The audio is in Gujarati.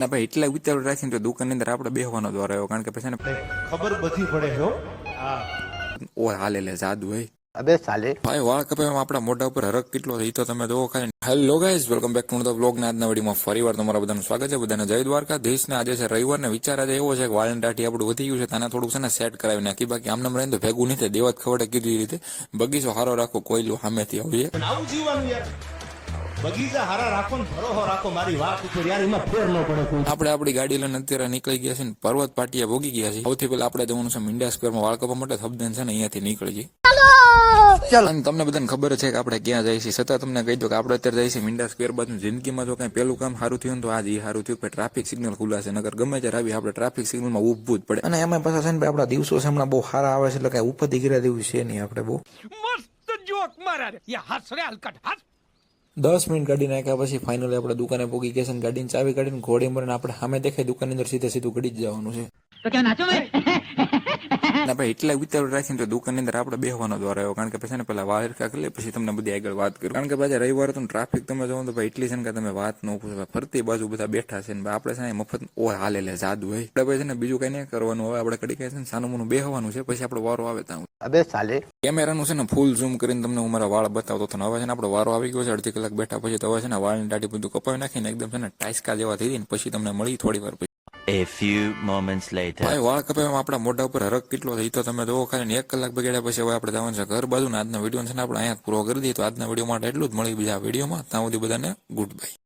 ના ભાઈ એટલા ઉતાવળ રાખીને તો દુકાનની અંદર આપણે બેહવાનો દ્વાર આવ્યો, કારણ કે પછી ખબર બધી પડે છે. ઓ હાલે લે જાદુ હોય. अबे साले ભાઈ વાળ કપાવામાં આપણા મોઢા ઉપર હરક કેટલો છે એ તો તમે જોવો ખાલી. Hello guys, welcome back to the vlog. ના આજના વિડીયોમાં ફરીવાર તમારા બધાનું સ્વાગત છે. બધાને જય દ્વારકા. દેશને આજે છે રવિવાર ને વિચાર આજે એવો છે કે વાળન દાઢી આપણું વધી ગયું છે, તાને થોડુંક છે ને સેટ કરાવી નાખી. બાકી આમને રહીને તો ભેગું નહીં થાય. દેવત ખવડે કીધી રીતે બગીચો હારો રાખો, કોયલું સામેથી આવીએ. આવું જીવવાનું યાર, બગીચા હારા રાખો ને ભરોહો રાખો મારી વાત ઉપર યાર, એમાં ફેર ન પડે કોઈ. આપણે આપણી ગાડી લઈને અત્યારે નીકળી ગયા છે ને પર્વત પાટિયા ભોગી ગયા છે. સૌથી પહેલા આપણે જવાનું છે મીંડા સ્ક્વેરમાં વાળ કપવા માટે. શબ્દન છે ને અહીંયાથી નીકળી જઈએ. અને તમને બધાને ખબર છે કે આપણે ક્યાં જઈએ છીએ, છતાં તમને કહી દો કે આપણે અત્યારે જઈએ છીએ મીંડા સ્ક્વેર બાજુ. જિંદગીમાં જો કઈ પેલું કામ સારું થયું ને તો આજ એ સારું થયું કે ટ્રાફિક સિગ્નલ ખુલ્લા છે, નગર ગમે ત્યારે આવી આપણે ટ્રાફિક સિગ્નલમાં ઊભું જ પડે. અને એમાં પાછા છે ને આપણા દિવસો છે હમણાં બહુ સારા આવે છે, એટલે કઈ ઉપરથી ગીરા દેવું છે નહીં. આપણે બહુ મસ્ત જોક મારા રે યા હસ રે હલકટ હસ. 10 મિનિટ ગાડી નાખ્યા પછી ફાઇનલી આપણે દુકાને પહોંચી ગયા છે. ગાડીની ચાવી કાઢીને ઘોડી મરીને આપણે સામે દેખાય દુકાનની અંદર સીધે સીધું ગડી જ જવાનું છે. તો ક્યાં નાચો મે ના ભાઈ એટલા ઉતાવળ રાખીને તો દુકાનની અંદર આપણે બેહવાનો દ્વાર આવ્યો, કારણ કે પછી ને પેલા વાળ હરખા કરી લે પછી તમને બધી આગળ વાત કરું. કારણ કે પાછા રવિવાર તો ટ્રાફિક તમે જોવો તો ભાઈ એટલી છે ને કે તમે વાત ન પૂછો. ફરતી બાજુ બધા બેઠા છે ને આપણે છે ને મફત ઓ હાલે લે જાદુ હોય. આપણે પછી છે ને બીજું કઈ નહીં કરવાનું. હવે આપણે કડી કહે છે ને સાનું મોનું બેહવાનું છે, પછી આપણો વારો આવે ત્યાં. अबे साले કેમેરાનું છે ને ફૂલ ઝૂમ કરીને તમને હું મારા વાળ બતાવતો હતો. હવે છે ને આપણો વારો આવી ગયો છે. અડધી કલાક બેઠા પછી તો હવે છે ને વાળની દાઢી બધું કપાવી નાખીને એકદમ છે ને ટાઈસકા જેવા થઈ જાય ને પછી તમને મળી થોડી વાર પછી. A few moments later. ભાઈ વાળ કપાવામાં આપણા મોઢા ઉપર હરક કેટલો છે એ તો તમે જોવો ખાલી. 1 કલાક બગાડ્યા પછી હવે આપણે જવાનું છે ઘર બાજુ. આજના વિડીયો છે ને આપણે અહીંયા પૂરો કરી દઈએ. તો આજના વિડીયો માટે એટલું જ. મળી બીજા વિડીયોમાં. ત્યાં સુધી બધાને ગુડ બાય.